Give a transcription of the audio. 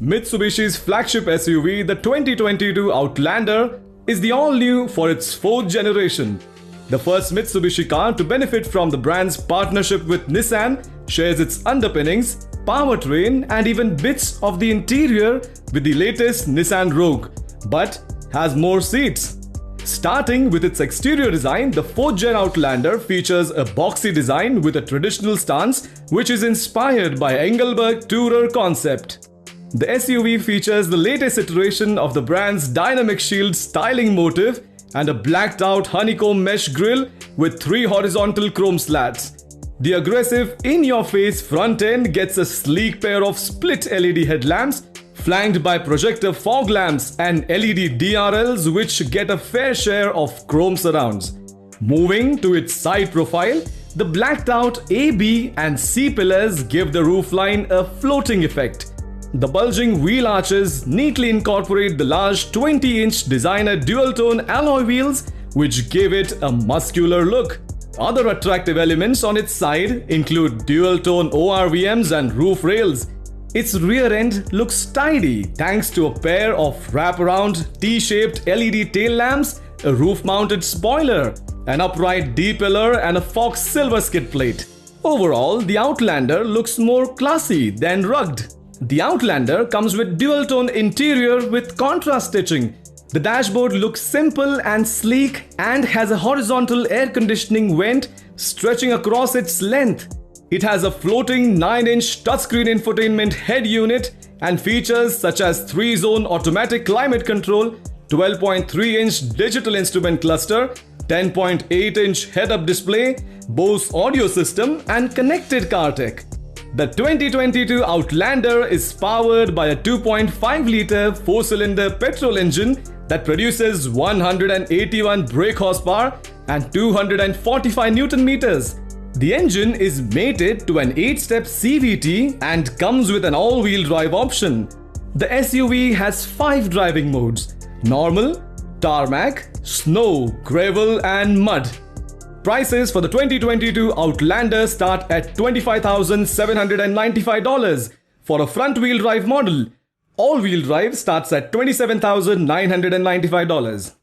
Mitsubishi's flagship SUV, the 2022 Outlander, is the all-new for its fourth generation. The first Mitsubishi car to benefit from the brand's partnership with Nissan shares its underpinnings, powertrain and even bits of the interior with the latest Nissan Rogue, but has more seats. Starting with its exterior design, the 4th Gen Outlander features a boxy design with a traditional stance which is inspired by Engelberg Tourer concept. The SUV features the latest iteration of the brand's Dynamic Shield styling motif and a blacked-out honeycomb mesh grille with 3 horizontal chrome slats. The aggressive in-your-face front end gets a sleek pair of split LED headlamps flanked by projector fog lamps and LED DRLs which get a fair share of chrome surrounds. Moving to its side profile, the blacked-out A, B and C pillars give the roofline a floating effect. The bulging wheel arches neatly incorporate the large 20-inch designer dual-tone alloy wheels which give it a muscular look. Other attractive elements on its side include dual-tone ORVMs and roof rails. Its rear end looks tidy thanks to a pair of wraparound T-shaped LED tail lamps, a roof-mounted spoiler, an upright D-pillar and a Fox silver skid plate. Overall, the Outlander looks more classy than rugged. The Outlander comes with dual-tone interior with contrast stitching. The dashboard looks simple and sleek and has a horizontal air conditioning vent stretching across its length. It has a floating 9-inch touchscreen infotainment head unit and features such as 3-zone automatic climate control, 12.3-inch digital instrument cluster, 10.8-inch head-up display, Bose audio system and connected car tech. The 2022 Outlander is powered by a 2.5-litre 4-cylinder petrol engine that produces 181 brake horsepower and 245 Nm. The engine is mated to an 8-step CVT and comes with an all-wheel drive option. The SUV has 5 driving modes: normal, tarmac, snow, gravel and mud. Prices for the 2022 Outlander start at $25,795 for a front-wheel drive model. All-wheel drive starts at $27,995.